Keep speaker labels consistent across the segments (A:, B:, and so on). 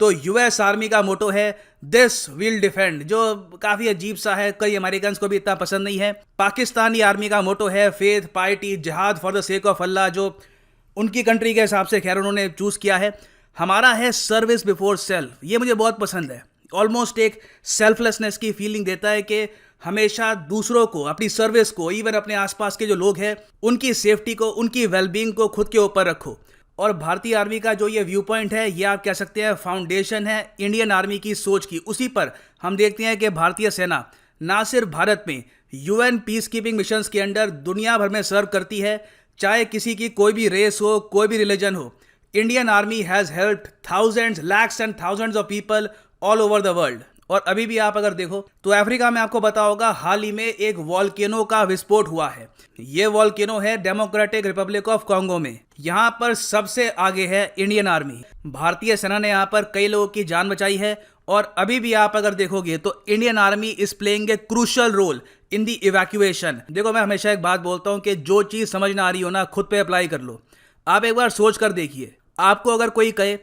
A: तो US army का मोटो है दिस विल डिफेंड, जो काफी अजीब सा है, कई अमेरिकन को भी इतना पसंद नहीं है। पाकिस्तानी आर्मी का मोटो है फेथ पाइटी जिहाद फॉर द सेक ऑफ अल्लाह, जो उनकी कंट्री के हिसाब से खैर उन्होंने चूज किया है। हमारा है सर्विस बिफोर सेल्फ, ये मुझे बहुत पसंद है। ऑलमोस्ट एक सेल्फलेसनेस की फीलिंग देता है कि हमेशा दूसरों को, अपनी सर्विस को, इवन अपने आसपास के जो लोग हैं उनकी सेफ्टी को, उनकी वेलबींग को खुद के ऊपर रखो। और भारतीय आर्मी का जो ये व्यू पॉइंट है, ये आप कह सकते हैं फाउंडेशन है इंडियन आर्मी की सोच की। उसी पर हम देखते हैं कि भारतीय सेना ना सिर्फ भारत में यूएन पीस कीपिंग मिशंस के अंडर दुनिया भर में सर्व करती है, चाहे किसी की कोई भी रेस हो, कोई भी रिलीजन हो। Indian army has helped thousands, lakhs and thousands of people all over the world. और अभी भी आप अगर देखो तो अफ्रीका में आपको पता होगा हाल ही में एक वॉल्केनो का विस्फोट हुआ है। ये वॉल्केनो है डेमोक्रेटिक रिपब्लिक ऑफ कॉन्गो में। यहाँ पर सबसे आगे है इंडियन आर्मी। भारतीय सेना ने यहाँ पर कई लोगों की जान बचाई है। और अभी भी आप अगर देखोगे तो Indian army is playing a crucial role in the evacuation. देखो, मैं हमेशा एक बात बोलता हूँ कि जो चीज समझ ना आ रही हो ना, खुद पे अप्लाई कर लो। आप एक बार सोच कर देखिए, आपको अगर कोई कहे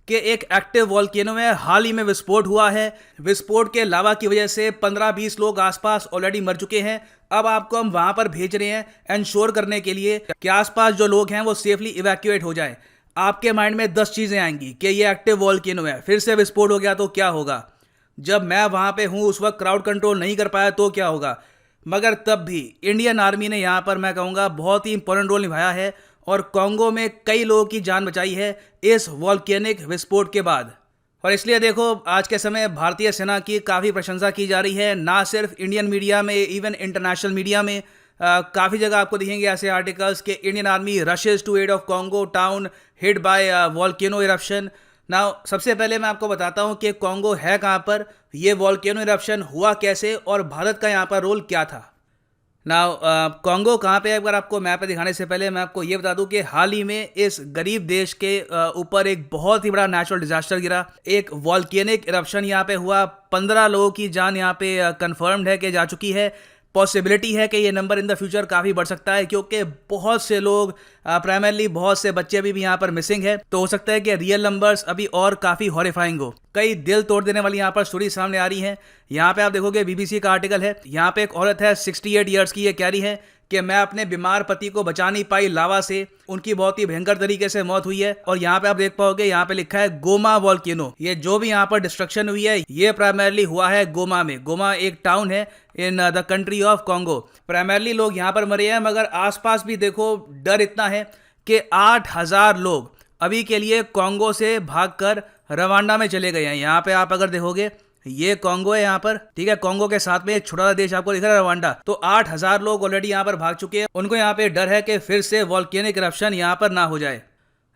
A: कि एक एक्टिव वॉल्केनो में हाल ही में विस्फोट हुआ है, विस्फोट के लावा की वजह से 15-20 लोग आसपास ऑलरेडी मर चुके हैं, अब आपको हम वहां पर भेज रहे हैं इंश्योर करने के लिए कि आसपास जो लोग हैं वो सेफली इवैक्यूएट हो जाए। आपके माइंड में 10 चीजें आएंगी कि ये एक्टिव वॉल्केनो है, फिर से विस्फोट हो गया तो क्या होगा, जब मैं वहां पे हूं उस वक्त क्राउड कंट्रोल नहीं कर पाया तो क्या होगा। मगर तब भी इंडियन आर्मी ने यहाँ पर मैं कहूँगा बहुत ही इंपॉर्टेंट रोल निभाया है और कॉन्गो में कई लोगों की जान बचाई है इस वॉल्केनिक विस्फोट के बाद। और इसलिए देखो, आज के समय भारतीय सेना की काफ़ी प्रशंसा की जा रही है, ना सिर्फ इंडियन मीडिया में, इवन इंटरनेशनल मीडिया में। काफ़ी जगह आपको दिखेंगे ऐसे आर्टिकल्स कि Indian army rushes to aid of Congo town hit by volcano eruption. Now सबसे पहले मैं आपको बताता हूँ कि कॉन्गो है कहाँ पर, ये वॉल्केनो इरप्शन हुआ कैसे और भारत का यहाँ पर रोल क्या था। नाउ कॉन्गो कहाँ पे है, अगर आपको मैप पे दिखाने से पहले मैं आपको ये बता दूं कि हाल ही में इस गरीब देश के ऊपर एक बहुत ही बड़ा नेचुरल डिजास्टर गिरा, एक वॉल्केनिक इरप्शन यहाँ पे हुआ। 15 लोगों की जान यहाँ पे कंफर्म्ड है कि जा चुकी है। पॉसिबिलिटी है कि ये नंबर इन द फ्यूचर काफ़ी बढ़ सकता है, क्योंकि बहुत से लोग, प्राइमरली बहुत से बच्चे अभी भी यहाँ पर मिसिंग है। तो हो सकता है कि रियल नंबर्स अभी और काफ़ी हॉरिफाइंग हो। कई दिल तोड़ देने वाली यहाँ पर स्टोरी सामने आ रही है। यहाँ पे आप देखोगे बीबीसी का आर्टिकल है, यहाँ पे एक औरत है 68 ईयर्स की, ये कह रही है कि मैं अपने बीमार पति को बचा नहीं पाई लावा से, उनकी बहुत ही भयंकर तरीके से मौत हुई है। और यहाँ पे आप देख पाओगे, यहाँ पे लिखा है गोमा वॉल्केनो। ये जो भी यहाँ पर डिस्ट्रक्शन हुई है ये प्राइमरली हुआ है गोमा में। गोमा एक टाउन है in the country of Congo. Primarily लोग यहाँ पर मरे हैं, मगर आसपास भी देखो डर इतना है कि 8000 लोग अभी के लिए कॉन्गो से भागकर रवांडा में चले गए हैं। यहाँ पे आप अगर देखोगे ये कॉन्गो है यहाँ पर, ठीक है। कॉन्गो के साथ में एक छोटा सा देश आपको दिख रहा है रवांडा। तो 8000 लोग ऑलरेडी यहाँ पर भाग चुके हैं। उनको यहाँ पे डर है कि फिर से वॉल्केनिक इरप्शन यहाँ पर ना हो जाए।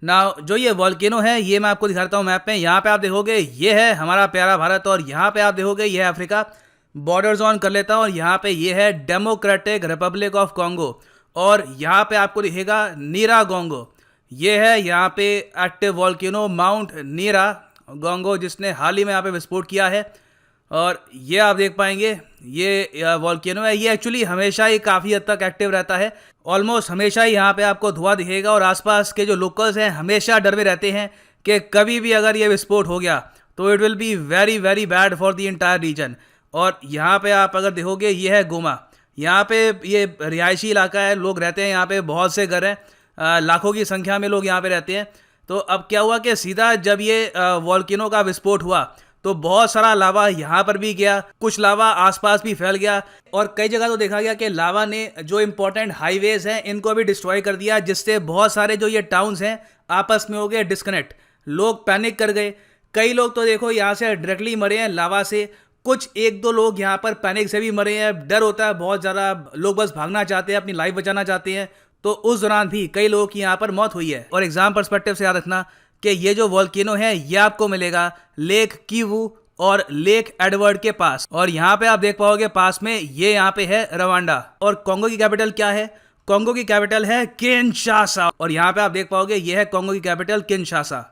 A: ना जो ये वॉल्केनो है ये मैं आपको दिखाता हूँ मैप में। यहाँ पे आप देखोगे ये है हमारा प्यारा भारत, और यहाँ पे आप देखोगे ये है अफ्रीका। बॉर्डर्स ऑन कर लेता हूँ, और यहाँ पे ये है डेमोक्रेटिक रिपब्लिक ऑफ कॉन्गो, और यहाँ पे आपको दिखेगा नीरागोंगो। ये है यहाँ पे एक्टिव वॉल्केनो माउंट नीरागोंगो, जिसने हाल ही में यहाँ पे विस्फोट किया है। और ये आप देख पाएंगे ये वॉल्केनो है। ये एक्चुअली हमेशा ही काफ़ी हद तक एक्टिव रहता है, ऑलमोस्ट हमेशा ही यहाँ पे आपको धुआं दिखेगा। और आसपास के जो लोकल्स हैं हमेशा डर में रहते हैं कि कभी भी अगर ये विस्फोट हो गया तो it will be very very bad for the entire region. और यहाँ पे आप अगर देखोगे ये है गोमा। यहाँ पे ये रिहायशी इलाका है, लोग रहते हैं यहाँ पे, बहुत से घर हैं, लाखों की संख्या में लोग यहाँ पे रहते हैं। तो अब क्या हुआ कि सीधा जब ये वॉल्केनो का विस्फोट हुआ तो बहुत सारा लावा यहाँ पर भी गया, कुछ लावा आसपास भी फैल गया, और कई जगह तो देखा गया कि लावा ने जो इंपॉर्टेंट हाईवेज हैं इनको भी डिस्ट्रॉय कर दिया, जिससे बहुत सारे जो ये टाउन्स हैं आपस में हो गए डिस्कनेक्ट। लोग पैनिक कर गए। कई लोग तो देखो यहाँ से डायरेक्टली मरे हैं लावा से, कुछ 1-2 लोग यहाँ पर पैनिक से भी मरे हैं। डर होता है बहुत ज़्यादा, लोग बस भागना चाहते हैं, अपनी लाइफ बचाना चाहते हैं। तो उस दौरान भी कई लोगों की यहाँ पर मौत हुई है। और एग्जाम पर्सपेक्टिव से याद रखना कि ये जो वॉल्केनो है ये आपको मिलेगा लेक कीवू और लेक एडवर्ड के पास। और यहाँ पे आप देख पाओगे पास में ये यहाँ पे है रवांडा। और कॉन्गो की कैपिटल क्या है? कॉन्गो की कैपिटल है किनशासा। और यहाँ पे आप देख पाओगे ये है कॉन्गो की कैपिटल किनशासा।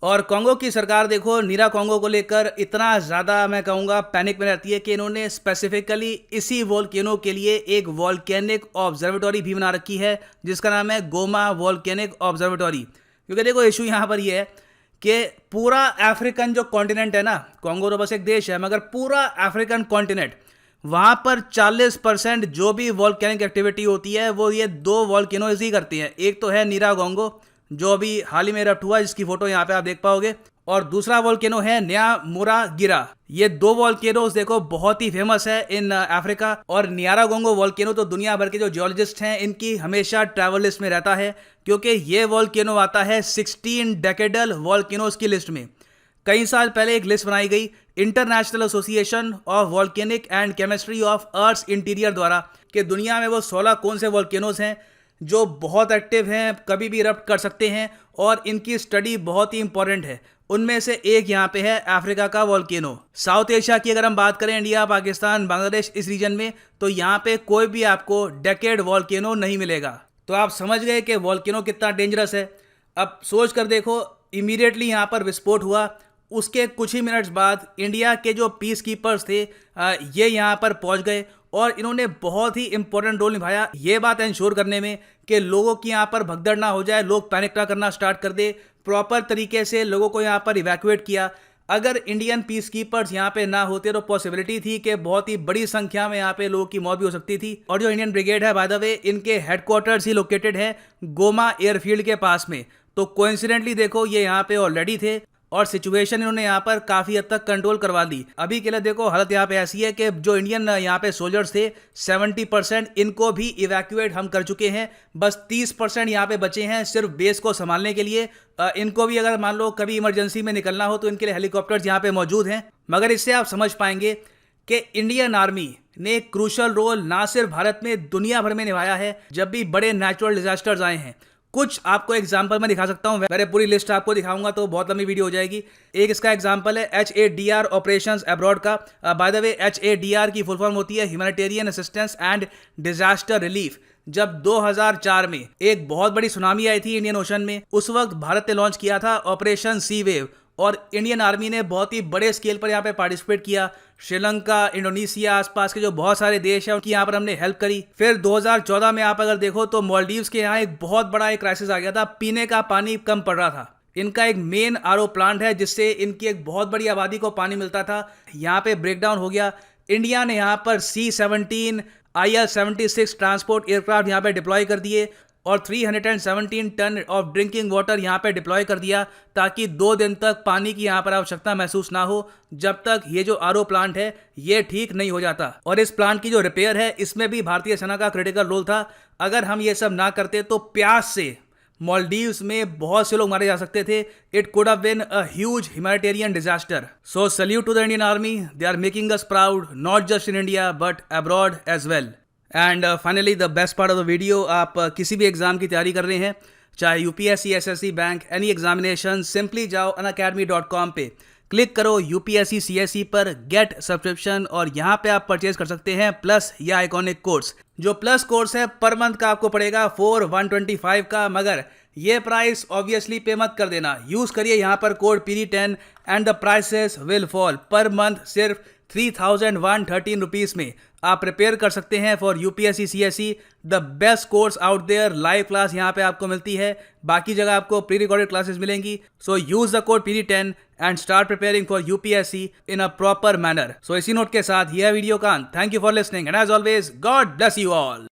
A: और कॉन्गो की सरकार देखो नीरा कॉन्गो को लेकर इतना ज़्यादा मैं कहूँगा पैनिक में रहती है कि इन्होंने स्पेसिफिकली इसी वॉल्केनो के लिए एक वॉल्केनिक ऑब्जर्वेटरी भी बना रखी है, जिसका नाम है गोमा वॉल्केनिक ऑब्जर्वेटरी। क्योंकि देखो इशू यहाँ पर ये है कि पूरा अफ्रीकन जो कॉन्टिनेंट है ना, कॉन्गो तो बस एक देश है, मगर पूरा अफ्रीकन कॉन्टिनेंट, वहाँ पर 40% जो भी वॉल्केनिक एक्टिविटी होती है वो ये 2 वॉल्केनोज ही करती हैं। एक तो है नीरागोंगो जो अभी हाल ही में इरप्ट हुआ, जिसकी फोटो यहाँ पे आप देख पाओगे, और दूसरा वॉल्केनो है न्यामुरागिरा। ये 2 वॉल्केनोज देखो बहुत ही फेमस है इन अफ्रीका। और न्यारागोंगो वॉल्केनो तो दुनिया भर के जो जियोलॉजिस्ट हैं इनकी हमेशा ट्रैवल लिस्ट में रहता है, क्योंकि ये वॉल्केनो आता है 16 डेकेडल वॉल्केनोज की लिस्ट में। कई साल पहले एक लिस्ट बनाई गई international association of volcanic and chemistry of earth interior द्वारा कि दुनिया में वो 16 कौन से वॉल्केनोज हैं जो बहुत एक्टिव हैं, कभी भी इरप्ट कर सकते हैं और इनकी स्टडी बहुत ही इंपॉर्टेंट है। उनमें से एक यहाँ पे है अफ्रीका का वॉल्केनो। साउथ एशिया की अगर हम बात करें, इंडिया, पाकिस्तान, बांग्लादेश, इस रीजन में, तो यहाँ पे कोई भी आपको डेकेड वॉल्केनो नहीं मिलेगा। तो आप समझ गए कि वॉल्केनो कितना डेंजरस है। अब सोच कर देखो, इमीडिएटली यहाँ पर विस्फोट हुआ, उसके कुछ ही मिनट्स बाद इंडिया के जो पीस कीपर्स थे ये यहाँ पर पहुँच गए और इन्होंने बहुत ही इंपॉर्टेंट रोल निभाया ये बात इंश्योर करने में कि लोगों की यहाँ पर भगदड़ ना हो जाए, लोग पैनिक ना करना स्टार्ट कर दे। प्रॉपर तरीके से लोगों को यहाँ पर इवैक्यूएट किया। अगर इंडियन पीस कीपर्स यहाँ पे ना होते तो पॉसिबिलिटी थी कि बहुत ही बड़ी संख्या में यहाँ पे लोगों की मौत भी हो सकती थी। और जो इंडियन ब्रिगेड है, बाय द वे, इनके हेडक्वार्टर्स ही लोकेटेड है गोमा एयरफील्ड के पास में। तो कोइंसिडेंटली देखो ये यहाँ पे ऑलरेडी थे और सिचुएशन इन्होंने यहाँ पर काफ़ी हद तक कंट्रोल करवा दी। अभी के लिए देखो हालत यहाँ पे ऐसी है कि जो इंडियन यहाँ पे सोल्जर्स थे 70% इनको भी इवैक्यूएट हम कर चुके हैं। बस 30% यहाँ पे बचे हैं सिर्फ बेस को संभालने के लिए। इनको भी अगर मान लो कभी इमरजेंसी में निकलना हो तो इनके लिए हेलीकॉप्टर्स यहाँ पे मौजूद हैं। मगर इससे आप समझ पाएंगे कि इंडियन आर्मी ने एक क्रूशल रोल ना सिर्फ भारत में, दुनिया भर में निभाया है जब भी बड़े नेचुरल डिजास्टर्स आए हैं। कुछ आपको एग्जाम्पल मैं दिखा सकता हूँ, मेरे पूरी लिस्ट आपको दिखाऊंगा तो बहुत लंबी वीडियो हो जाएगी। एक इसका एग्जाम्पल है HADR ऑपरेशंस अब्रॉड का। बाय द वे HADR की फुल फॉर्म होती है humanitarian assistance and disaster relief. जब 2004 में एक बहुत बड़ी सुनामी आई थी इंडियन ओशन में, उस वक्त भारत ने लॉन्च किया था ऑपरेशन सी वेव और इंडियन आर्मी ने बहुत ही बड़े स्केल पर यहाँ पे पार्टिसिपेट किया। श्रीलंका, इंडोनेशिया, आसपास के जो बहुत सारे देश हैं उनकी यहाँ पर हमने हेल्प करी। फिर 2014 में आप अगर देखो तो मालदीव्स के यहाँ एक बहुत बड़ा एक क्राइसिस आ गया था, पीने का पानी कम पड़ रहा था। इनका एक मेन RO प्लांट है जिससे इनकी एक बहुत बड़ी आबादी को पानी मिलता था, यहाँ पे ब्रेकडाउन हो गया। इंडिया ने यहाँ पर C-17 IL-76 ट्रांसपोर्ट एयरक्राफ्ट यहाँ पे डिप्लॉय कर दिए और 317 टन ऑफ ड्रिंकिंग वाटर यहाँ पे डिप्लॉय कर दिया ताकि 2 दिन तक पानी की यहाँ पर आवश्यकता महसूस ना हो जब तक ये जो RO प्लांट है ये ठीक नहीं हो जाता। और इस प्लांट की जो रिपेयर है इसमें भी भारतीय सेना का क्रिटिकल रोल था। अगर हम ये सब ना करते तो प्यास से मालदीव्स में बहुत से लोग मारे जा सकते थे। It could have been a huge humanitarian disaster. So salute to the Indian army, they are making us proud not just in India but abroad as well. And finally the best part of the video, आप किसी भी exam की तैयारी कर रहे हैं, चाहे UPSC, SSC, bank, any examination, simply जाओ unacademy.com पे, क्लिक करो UPSC CSE पर गेट सब्सक्रिप्शन और यहाँ पे आप परचेज कर सकते हैं प्लस या आइकॉनिक कोर्स। जो प्लस कोर्स है पर मंथ का आपको पड़ेगा 4125 का, मगर ये प्राइस ऑब्वियसली पे मत कर देना। यूज करिए यहाँ पर code PD10 and the prices will fall. Per month सिर्फ 3113 रुपीज में आप प्रिपेयर कर सकते हैं for UPSC CSE, the best course out there. Live class यहाँ पे आपको मिलती है, बाकी जगह आपको प्री रिकॉर्डेड क्लासेस मिलेंगी। So use the code PD10 and start preparing for UPSC in a proper manner. So इसी नोट के साथ यह वीडियो का अंत। Thank you for listening and as always God bless you all.